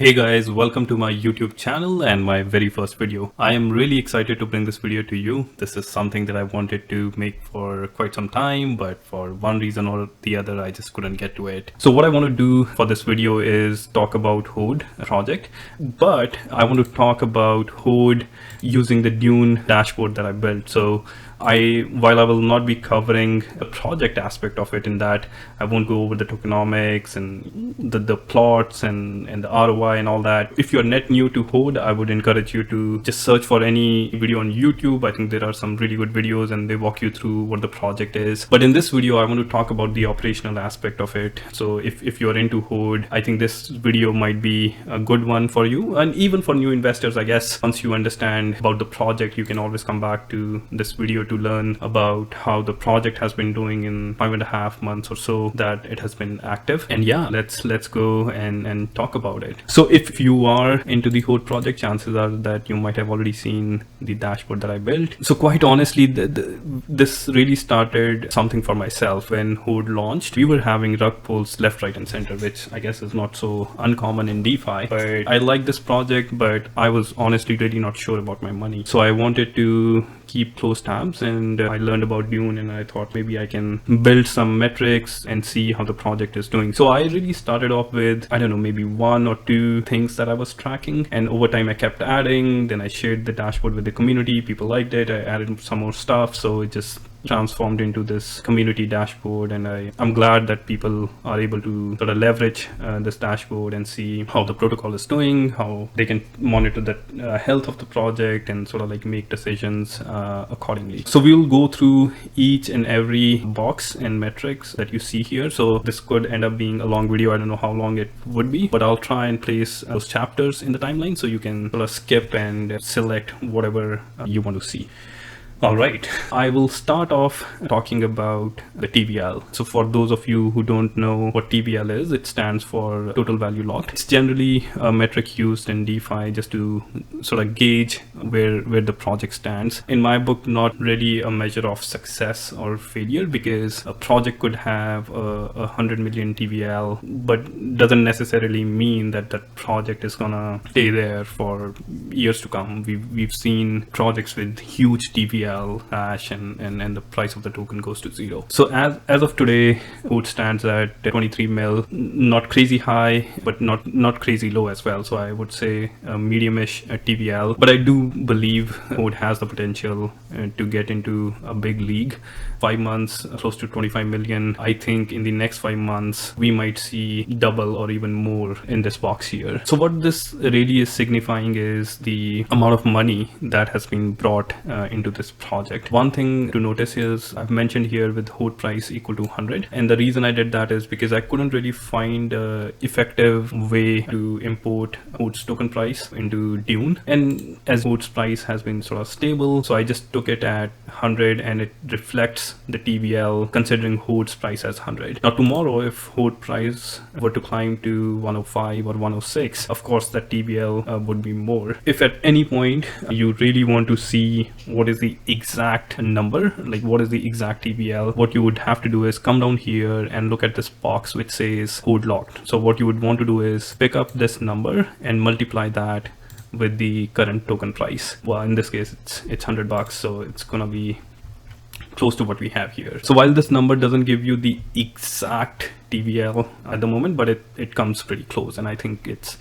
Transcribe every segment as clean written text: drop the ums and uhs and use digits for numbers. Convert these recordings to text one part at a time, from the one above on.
Hey guys, welcome to my YouTube channel and my very first video. I am really excited to bring this video to you. This is something that I wanted to make for quite some time, but for one reason or the other, I just couldn't get to it. So what I want to do for this video is talk about Horde project, but I want to talk about Horde using the Dune dashboard that I built. So while I will not be covering the project aspect of it, in that I won't go over the tokenomics and the plots and the ROI and all that. If you're net new to Horde, I would encourage you to just search for any video on YouTube. I think there are some really good videos and they walk you through what the project is. But in this video, I want to talk about the operational aspect of it. So if you're into Horde, I think this video might be a good one for you. And even for new investors, I guess, once you understand about the project, you can always come back to this video to learn about how the project has been doing in 5.5 months or so that it has been active. And yeah, let's go and talk about it. So if you are into the Horde project, chances are that you might have already seen the dashboard that I built. So quite honestly, this really started something for myself. When Horde launched, we were having rug pulls left, right, and center, which I guess is not so uncommon in DeFi. But I like this project, but I was honestly really not sure about my money. So I wanted to keep close tabs, and I learned about Dune, and I thought maybe I can build some metrics and see how the project is doing. So I really started off with, I don't know, maybe 1 or 2 things that I was tracking, and over time I kept adding. Then I shared the dashboard with the community. People liked it. I added some more stuff, so it just transformed into this community dashboard, and I'm glad that people are able to sort of leverage this dashboard and see how the protocol is doing, how they can monitor the health of the project and sort of like make decisions accordingly. So we'll go through each and every box and metrics that you see here. So this could end up being a long video. I don't know how long it would be, but I'll try and place those chapters in the timeline so you can sort of skip and select whatever you want to see. All right, I will start off talking about the TVL. So for those of you who don't know what TVL is, it stands for total value locked. It's generally a metric used in DeFi just to sort of gauge where the project stands. In my book, not really a measure of success or failure, because a project could have 100 million TVL, but doesn't necessarily mean that that project is gonna stay there for years to come. We've seen projects with huge TVL hash and the price of the token goes to 0. So as of today, Horde stands at 23 mil, not crazy high, but not crazy low as well. So I would say a medium-ish TVL, but I do believe Horde has the potential to get into a big league. 5 months, close to 25 million. I think in the next 5 months, we might see double or even more in this box here. So what this really is signifying is the amount of money that has been brought into this project. One thing to notice is I've mentioned here with Horde price equal to 100. And the reason I did that is because I couldn't really find an effective way to import Horde's token price into Dune. And as Horde's price has been sort of stable, so I just took it at 100 and it reflects the TVL considering Horde's price as 100. Now tomorrow, if Horde price were to climb to 105 or 106, of course that TVL would be more. If at any point you really want to see what is the exact number, like what is the exact TVL, what you would have to do is come down here and look at this box which says Horde locked. So what you would want to do is pick up this number and multiply that with the current token price. Well, in this case it's $100, so it's gonna be close to what we have here. So while this number doesn't give you the exact TVL at the moment, but it comes pretty close, and I think it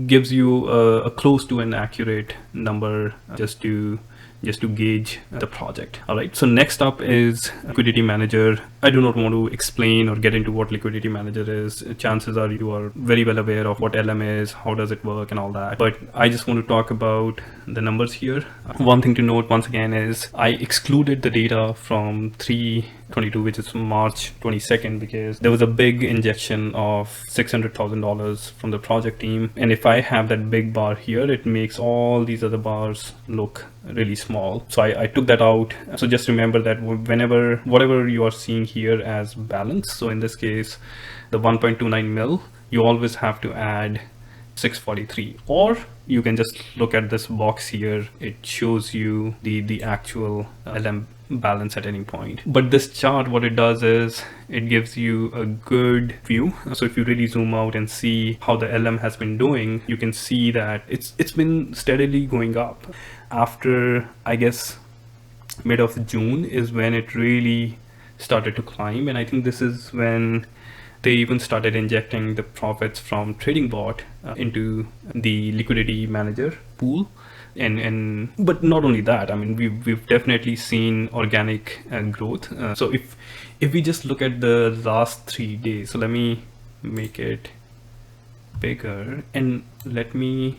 gives you a close to an accurate number just to gauge the project. All right, so next up is Liquidity Manager. I do not want to explain or get into what Liquidity Manager is. Chances are you are very well aware of what LM is, how does it work and all that. But I just want to talk about the numbers here. One thing to note once again is I excluded the data from 3/22, which is March 22nd, because there was a big injection of $600,000 from the project team. And if I have that big bar here, it makes all these other bars look really small. So I took that out. So just remember that whatever you are seeing here as balance, so in this case the 1.29 mil, you always have to add 643, or you can just look at this box here. It shows you the actual LM balance at any point. But this chart, what it does is it gives you a good view. So if you really zoom out and see how the LM has been doing, you can see that it's been steadily going up. After, I guess, mid of June is when it really started to climb, and I think this is when they even started injecting the profits from trading bot into the liquidity manager pool. And but not only that, I mean, we've definitely seen organic growth. So if we just look at the last 3 days, so let me make it bigger and let me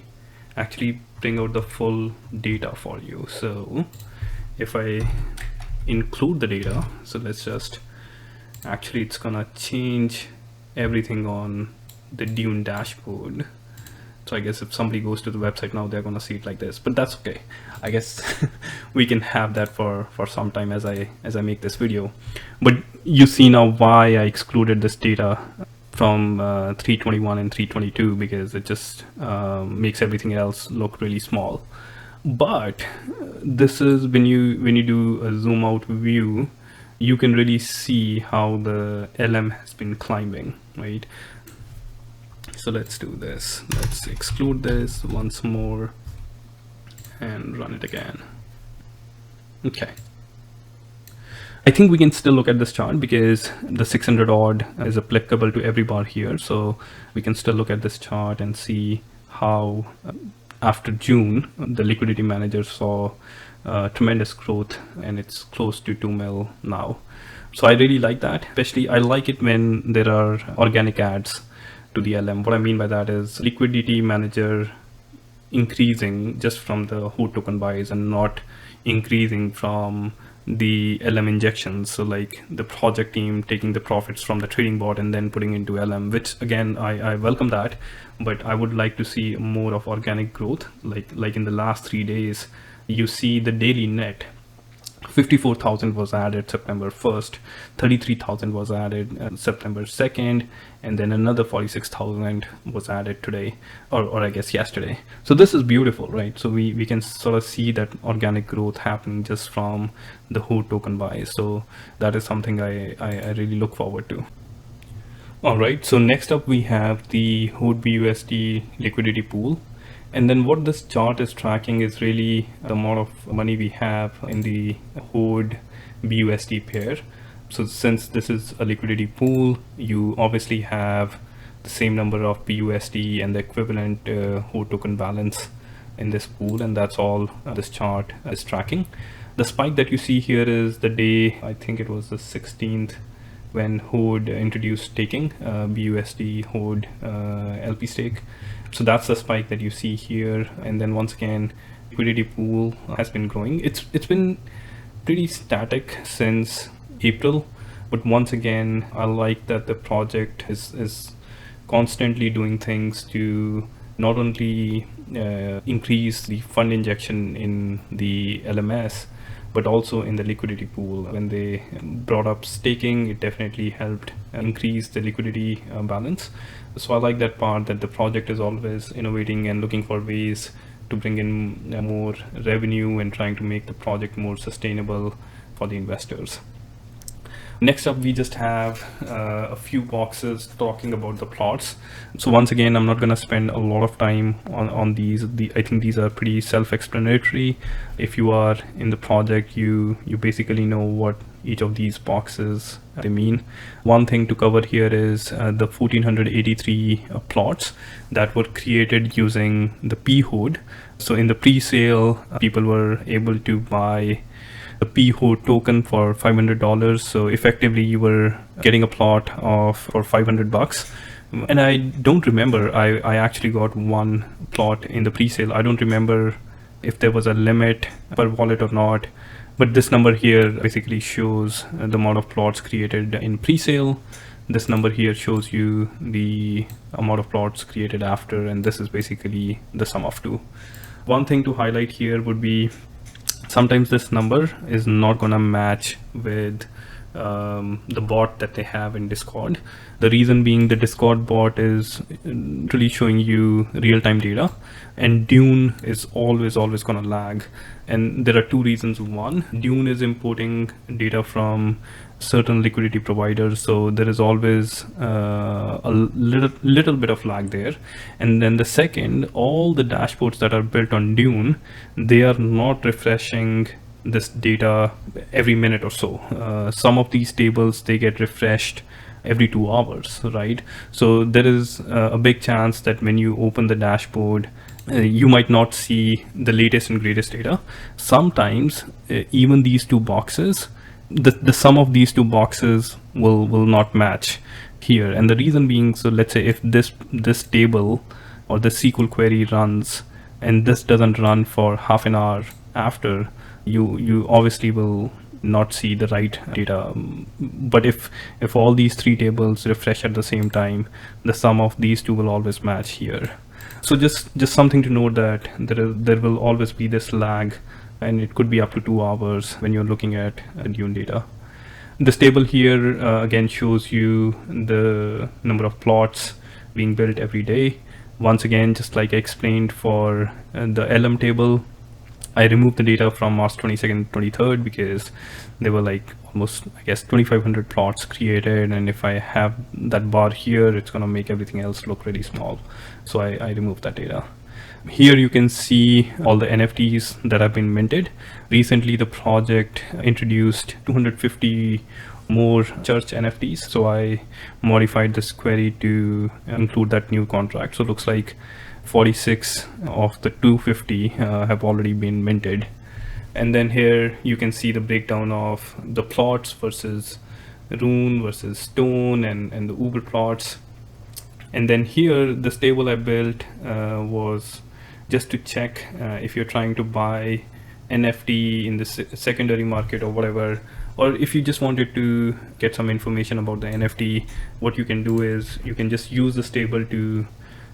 actually bring out the full data for you. So if I include the data, so let's just, actually it's gonna change everything on the Dune dashboard. So I guess if somebody goes to the website now, they're gonna see it like this, but that's okay. I guess we can have that for some time as I make this video. But you see now why I excluded this data from 321 and 322, because it just makes everything else look really small. But this is when you do a zoom out view, you can really see how the LM has been climbing, right? So let's do this. Let's exclude this once more and run it again. Okay. I think we can still look at this chart because the 600 odd is applicable to every bar here. So we can still look at this chart and see how after June, the liquidity manager saw tremendous growth, and it's close to 2 mil now. So I really like that. Especially I like it when there are organic ads to the LM. What I mean by that is liquidity manager increasing just from the Horde token buys and not increasing from the LM injections. So like the project team taking the profits from the trading bot and then putting into LM, which again, I welcome that, but I would like to see more of organic growth. Like in the last 3 days, you see the daily net 54,000 was added September 1st, 33,000 was added September 2nd, and then another 46,000 was added today, or I guess yesterday. So this is beautiful, right? So we can sort of see that organic growth happening just from the Horde token buys. So that is something I really look forward to. All right, so next up we have the Horde BUSD liquidity pool. And then what this chart is tracking is really the amount of money we have in the Horde BUSD pair. So since this is a liquidity pool, you obviously have the same number of BUSD and the equivalent Horde token balance in this pool, and that's all this chart is tracking. The spike that you see here is the day, I think it was the 16th, when Horde introduced staking, BUSD Horde LP stake. So that's the spike that you see here. And then once again, liquidity pool has been growing. It's been pretty static since April, but once again, I like that the project is constantly doing things to not only increase the fund injection in the LMS, but also in the liquidity pool. When they brought up staking, it definitely helped increase the liquidity balance. So I like that part, that the project is always innovating and looking for ways to bring in more revenue and trying to make the project more sustainable for the investors. Next up, we just have a few boxes talking about the plots. So once again, I'm not going to spend a lot of time on these. I think these are pretty self-explanatory. If you are in the project, you basically know what each of these boxes they mean. One thing to cover here is the 1483 plots that were created using the P-Horde. So in the pre-sale, people were able to buy a P-Horde token for $500. So effectively you were getting a plot for $500. And I don't remember, I actually got one plot in the pre-sale. I don't remember if there was a limit per wallet or not, but this number here basically shows the amount of plots created in pre-sale. This number here shows you the amount of plots created after, and this is basically the sum of two. One thing to highlight here would be sometimes this number is not going to match with the bot that they have in Discord. The reason being the Discord bot is really showing you real-time data, and Dune is always going to lag. And there are two reasons. One, Dune is importing data from certain liquidity providers, so there is always a little bit of lag there. And then the second, all the dashboards that are built on Dune, they are not refreshing this data every minute or so. Some of these tables, they get refreshed every 2 hours, right? So there is a big chance that when you open the dashboard, you might not see the latest and greatest data. Sometimes even these two boxes, the sum of these two boxes will not match here. And the reason being, so let's say if this table or the SQL query runs and this doesn't run for half an hour after, you obviously will not see the right data. But if all these three tables refresh at the same time, the sum of these two will always match here. So just something to note, that there will always be this lag, and it could be up to 2 hours when you're looking at Dune data. This table here again shows you the number of plots being built every day. Once again, just like I explained for the LM table, I removed the data from March 22nd, 23rd because there were like almost, I guess, 2,500 plots created, and if I have that bar here, it's gonna make everything else look really small. So I removed that data. Here you can see all the NFTs that have been minted. Recently, the project introduced 250 more church NFTs. So I modified this query to include that new contract. So it looks like 46 of the 250 have already been minted. And then here you can see the breakdown of the plots versus Rune versus Stone and the Uber plots. And then here, this table I built was just to check if you're trying to buy NFT in the secondary market or whatever, or if you just wanted to get some information about the NFT, what you can do is you can just use this table to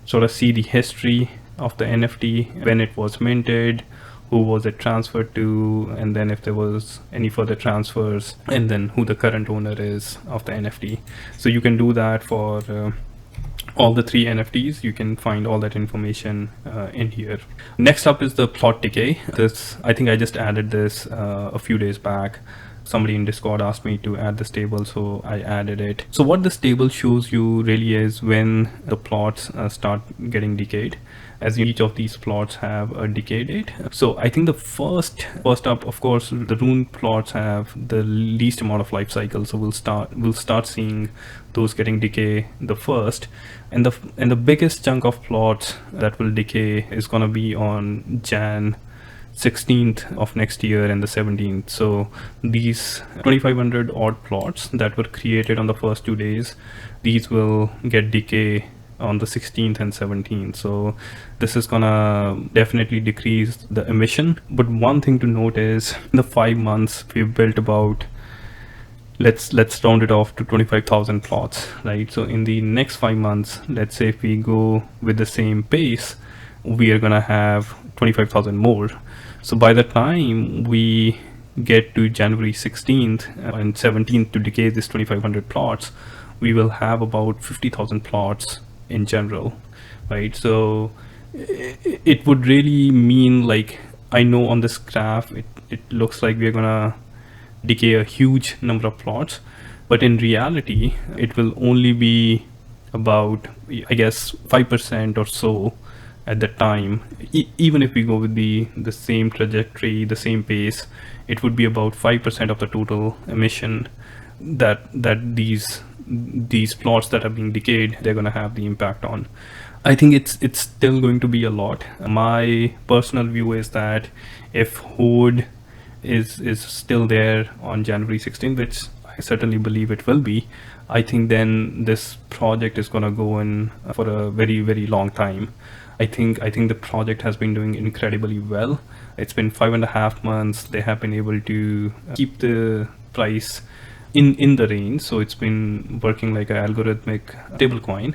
sort of see the history of the NFT, when it was minted, who was it transferred to, and then if there was any further transfers, and then who the current owner is of the NFT. So you can do that for all the three NFTs. You can find all that information in here. Next up is the plot decay. This, I think I just added this a few days back. Somebody in Discord asked me to add this table, so I added it. So what this table shows you really is when the plots start getting decayed, as each of these plots have a decay date. So I think the first up, of course, the Rune plots have the least amount of life cycle, so we'll start seeing those getting decay the first. And the biggest chunk of plots that will decay is going to be on Jan 16th of next year and the 17th. So these 2,500 odd plots that were created on the first 2 days, these will get decay on the 16th and 17th. So this is gonna definitely decrease the emission. But one thing to note is in the 5 months we've built about, let's round it off to 25,000 plots, right? So in the next 5 months, let's say if we go with the same pace, we are gonna have 25,000 more. So by the time we get to January 16th and 17th to decay this 2,500 plots, we will have about 50,000 plots in general, right? So it would really mean, like, I know on this graph it looks like we're gonna decay a huge number of plots, but in reality it will only be about, I guess, 5% or so at that time. Even if we go with the same trajectory, the same pace, it would be about 5% of the total emission that these plots that are being decayed, they're going to have the impact on. I think it's still going to be a lot. My personal view is that if Horde is still there on January 16th, which I certainly believe it will be, I think then this project is going to go in for a very, very long time. I think the project has been doing incredibly well. It's been 5.5 months. They have been able to keep the price in the range. So it's been working like an algorithmic stablecoin.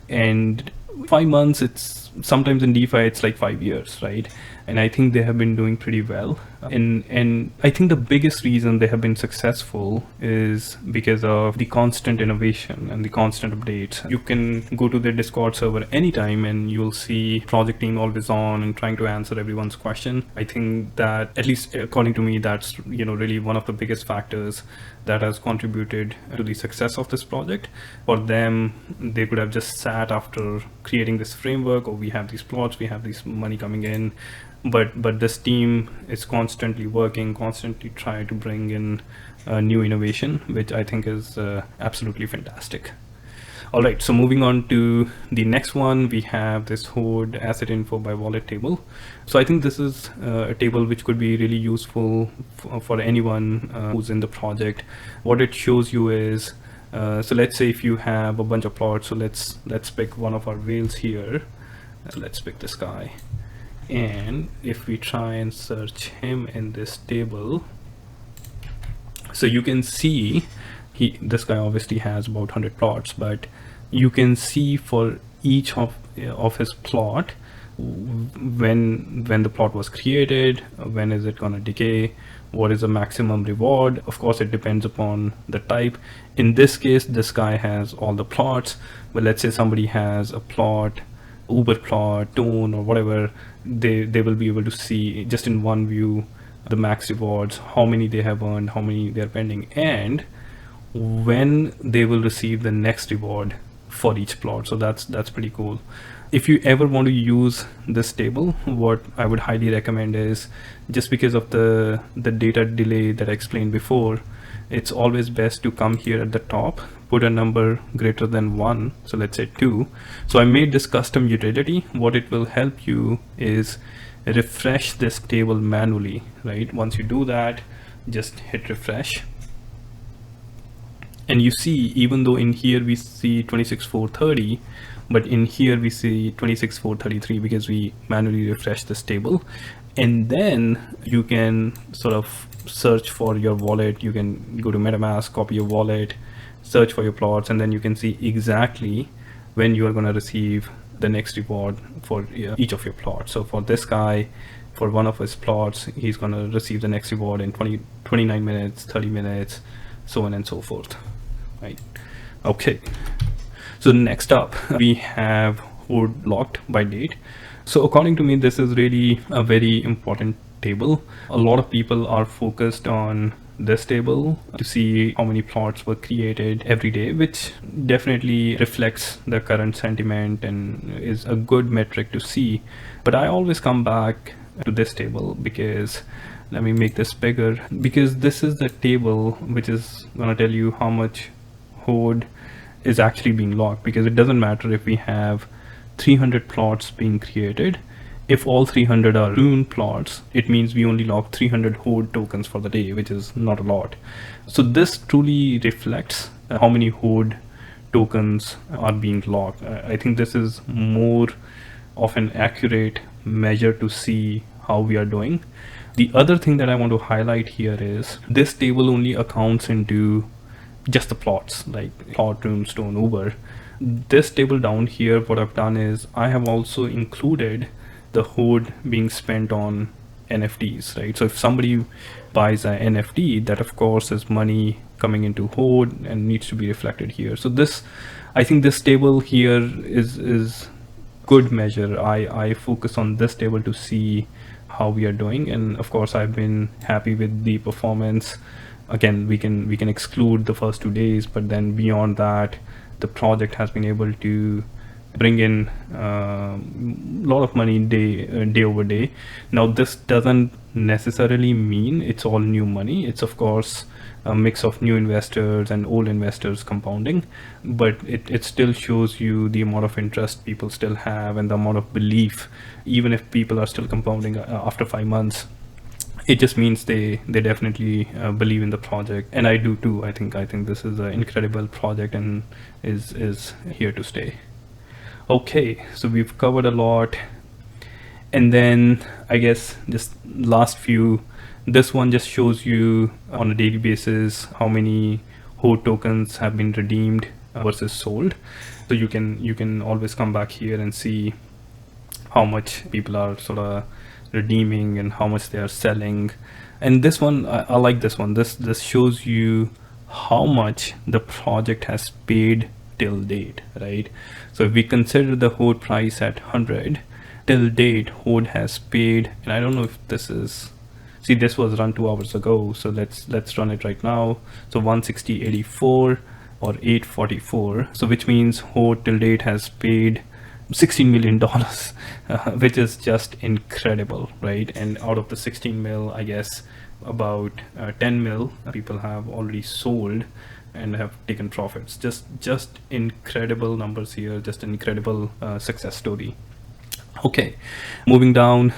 And 5 months, it's sometimes in DeFi, it's like 5 years, right? And I think they have been doing pretty well. And I think the biggest reason they have been successful is because of the constant innovation and the constant updates. You can go to their Discord server anytime and you'll see project team always on and trying to answer everyone's question. I think that, at least according to me, that's really one of the biggest factors that has contributed to the success of this project. For them, they could have just sat after creating this framework, or we have these plots, we have this money coming in, but this team is constantly working, constantly trying to bring in new innovation, which I think is absolutely fantastic. All right, so moving on to the next one, we have this Horde Asset Info by Wallet table. So I think this is a table which could be really useful for anyone who's in the project. What it shows you is, so let's say if you have a bunch of plots, so let's pick one of our whales here. Let's pick this guy. And if we try and search him in this table, so you can see this guy obviously has about 100 plots, but you can see for each of his plot when the plot was created, when is it gonna decay, what is the maximum reward. Of course, it depends upon the type. In this case, this guy has all the plots, but let's say somebody has a plot, Uber plot, Tone, or whatever, they will be able to see just in one view the max rewards, how many they have earned, how many they're pending, and when they will receive the next reward for each plot. So that's pretty cool. If you ever want to use this table, what I would highly recommend is, just because of the data delay that I explained before, it's always best to come here at the top, put a number greater than 1, so let's say 2. So I made this custom utility. What it will help you is refresh this table manually, right? Once you do that, just hit refresh, and you see, even though in here we see 26,430, but in here we see 26,433 because we manually refreshed this table. And then you can sort of search for your wallet. You can go to MetaMask, copy your wallet, search for your plots, and then you can see exactly when you are going to receive the next reward for each of your plots. So for this guy, for one of his plots, he's going to receive the next reward in 29 minutes, 30 minutes, so on and so forth, right? Okay, so next up we have Horde locked by date. So according to me, this is really a very important table. A lot of people are focused on this table to see how many plots were created every day, which definitely reflects the current sentiment and is a good metric to see. But I always come back to this table because, let me make this bigger, because this is the table which is going to tell you how much Horde is actually being locked. Because it doesn't matter if we have 300 plots being created, if all 300 are Dune plots, it means we only lock 300 Horde tokens for the day, which is not a lot. So this truly reflects how many Horde tokens are being locked. I think this is more of an accurate measure to see how we are doing. The other thing that I want to highlight here is this table only accounts into just the plots, like plot, Dune, Stone, Uber. This table down here, what I've done is I have also included the Horde being spent on NFTs, right? So if somebody buys an NFT, that of course is money coming into Horde and needs to be reflected here. So this, I think this table here is good measure. I focus on this table to see how we are doing, and of course I've been happy with the performance. Again, we can exclude the first 2 days, but then beyond that, the project has been able to bring in a lot of money day over day. Now this doesn't necessarily mean it's all new money. It's of course a mix of new investors and old investors compounding, but it still shows you the amount of interest people still have and the amount of belief. Even if people are still compounding after 5 months, it just means they definitely believe in the project, and I do too. I think this is an incredible project and is here to stay. Okay, so we've covered a lot, and then I guess just last few, this one just shows you on a daily basis how many Horde tokens have been redeemed versus sold. So you can always come back here and see how much people are sort of redeeming and how much they are selling. And this one, I like this one. This shows you how much the project has paid till date, right? So if we consider the Horde price at 100 till date, Horde has paid, and I don't know if this is, see, this was run 2 hours ago, so let's run it right now. So 160.84 or 844, so which means Horde till date has paid $16 million, which is just incredible, right? And out of the 16 mil, I guess about 10 mil people have already sold and have taken profits. Just incredible numbers here, just an incredible success story. Okay, moving down,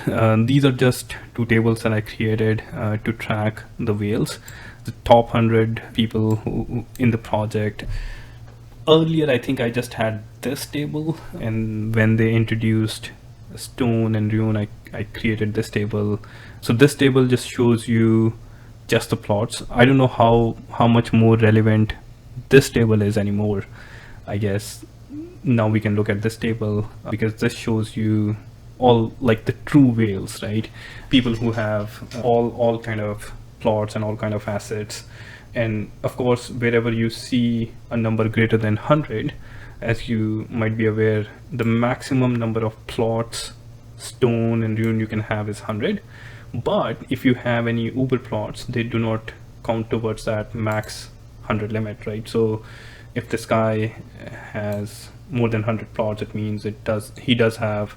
these are just 2 tables that I created to track the whales, the top 100 people who in the project. Earlier, I think I just had this table, and when they introduced Stone and Rune, I created this table. So this table just shows you just the plots. I don't know how much more relevant this table is anymore. I guess now we can look at this table because this shows you all like the true whales, right? People who have all kind of plots and all kind of assets. And of course, wherever you see a number greater than 100, as you might be aware, the maximum number of plots, Stone and Rune you can have is 100. But if you have any Uber plots, they do not count towards that max 100 limit, right? So if this guy has more than 100 plots, it means he does have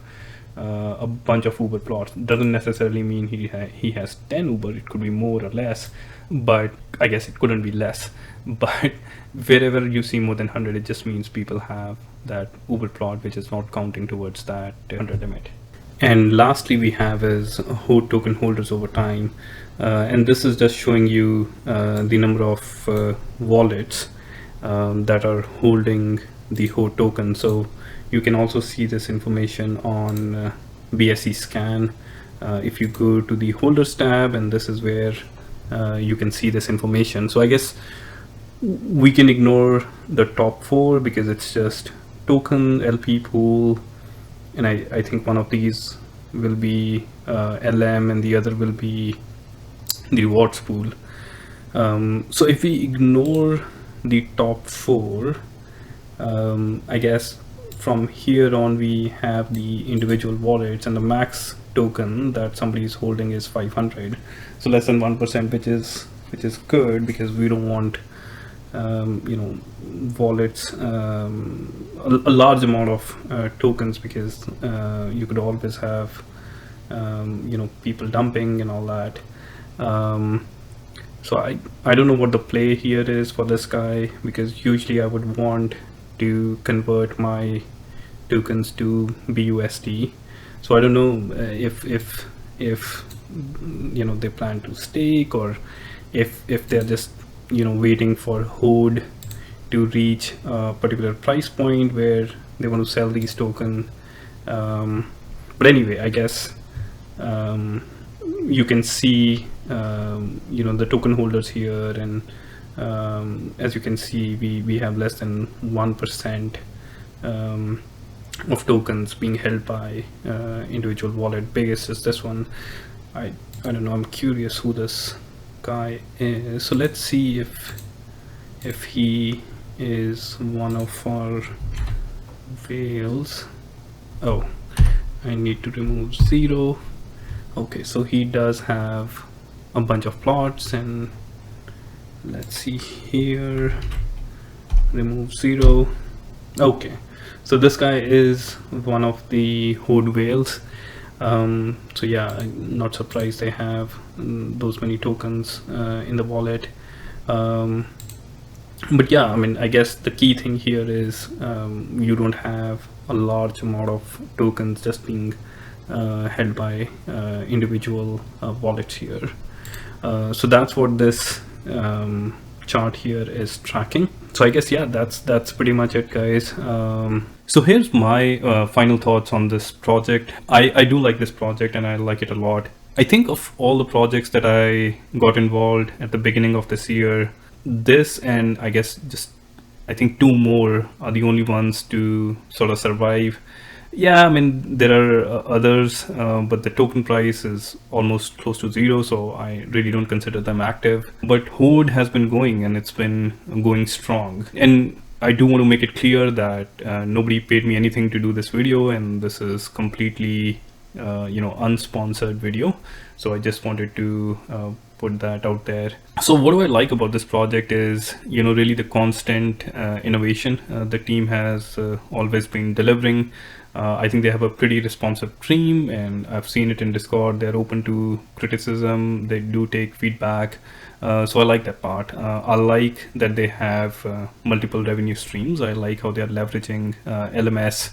a bunch of Uber plots. Doesn't necessarily mean he has 10 Uber. It could be more or less, but I guess it couldn't be less. But wherever you see more than 100, it just means people have that Uber plot, which is not counting towards that 100 limit. And lastly, we have is Horde Token Holders over time, and this is just showing you the number of wallets that are holding the Horde token. So you can also see this information on BSC scan if you go to the holders tab, and this is where you can see this information. So I guess we can ignore the top 4 because it's just token, LP pool, and I think one of these will be LM and the other will be the rewards pool. So if we ignore the top 4, I guess from here on we have the individual wallets, and the max token that somebody is holding is 500, so less than 1%, which is good because we don't want wallets, a large amount of tokens, because you could always have people dumping and all that. So I don't know what the play here is for this guy, because usually I would want to convert my tokens to BUSD. So I don't know if they plan to stake, or if they're just waiting for Horde to reach a particular price point where they want to sell these tokens. But anyway, I guess you can see the token holders here, and as you can see, we have less than 1% of tokens being held by individual wallet. Biggest is this one. I don't know, I'm curious who this guy is. So let's see if he is one of our whales. Oh, I need to remove 0. Okay, so he does have a bunch of plots, and let's see here, remove 0. Okay, so this guy is one of the Horde whales. So yeah, I'm not surprised they have those many tokens in the wallet. But yeah, I mean, I guess the key thing here is you don't have a large amount of tokens just being held by individual wallets here. So that's what this chart here is tracking. So I guess, yeah, that's pretty much it, guys. So here's my final thoughts on this project. I do like this project, and I like it a lot. I think of all the projects that I got involved at the beginning of this year, this and I guess I think 2 more are the only ones to sort of survive. Yeah, I mean, there are others, but the token price is almost close to zero, so I really don't consider them active. But Horde has been going, and it's been going strong. And I do want to make it clear that nobody paid me anything to do this video, and this is completely, unsponsored video. So I just wanted to put that out there. So what do I like about this project is, really the constant innovation. The team has always been delivering. I think they have a pretty responsive team, and I've seen it in Discord. They're open to criticism. They do take feedback. So I like that part. I like that they have multiple revenue streams. I like how they're leveraging LMS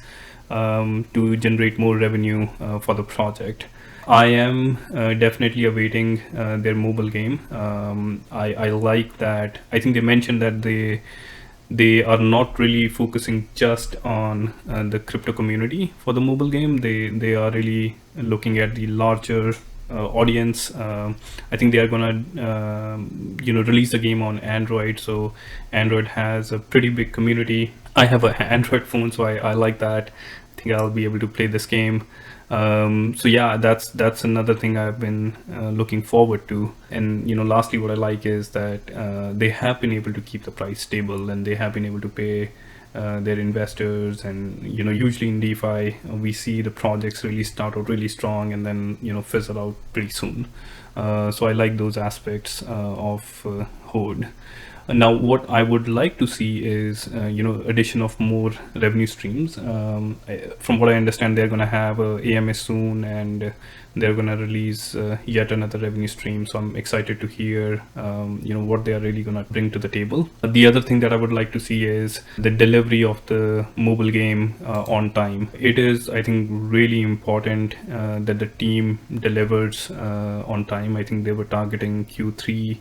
to generate more revenue for the project. I am definitely awaiting their mobile game. I like that. I think they mentioned that they are not really focusing just on the crypto community for the mobile game. They are really looking at the larger audience. I think they are gonna release the game on Android, so Android has a pretty big community. I have an Android phone, so I like that. I think I'll be able to play this game. So yeah, that's another thing I've been looking forward to. And lastly, what I like is that they have been able to keep the price stable, and they have been able to pay their investors. And usually in DeFi we see the projects really start out really strong and then fizzle out pretty soon. So I like those aspects of Horde. Now, what I would like to see is, addition of more revenue streams. From what I understand, they're going to have a AMA soon, and they're going to release yet another revenue stream. So I'm excited to hear, what they are really going to bring to the table. The other thing that I would like to see is the delivery of the mobile game on time. It is, I think, really important that the team delivers on time. I think they were targeting Q3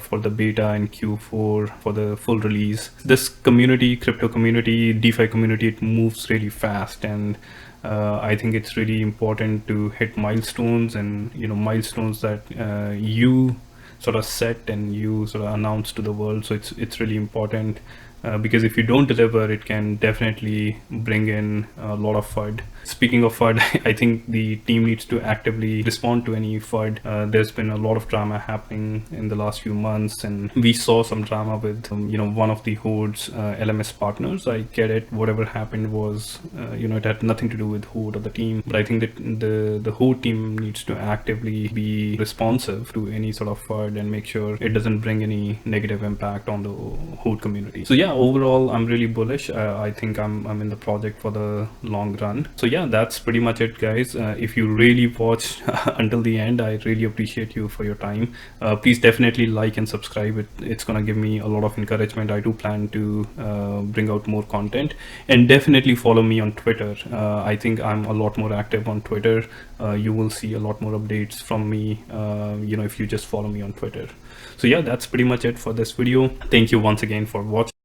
for the beta and Q4 for the full release. This community, crypto community, DeFi community, it moves really fast, and I think it's really important to hit milestones, and milestones that you sort of set and you sort of announce to the world. So it's really important. Because if you don't deliver, it can definitely bring in a lot of FUD. Speaking of FUD, I think the team needs to actively respond to any FUD. There's been a lot of drama happening in the last few months, and we saw some drama with one of the Horde's LMS partners. I get it, whatever happened was it had nothing to do with Horde or the team, but I think that the Horde team needs to actively be responsive to any sort of FUD and make sure it doesn't bring any negative impact on the Horde community. So yeah, overall I'm really bullish. I think I'm in the project for the long run. So yeah, that's pretty much it, guys. If you really watched until the end, I really appreciate you for your time. Please definitely like and subscribe. It's gonna give me a lot of encouragement. I do plan to bring out more content, and definitely follow me on Twitter. I think I'm a lot more active on Twitter. You will see a lot more updates from me if you just follow me on Twitter. So yeah, that's pretty much it for this video. Thank you once again for watching.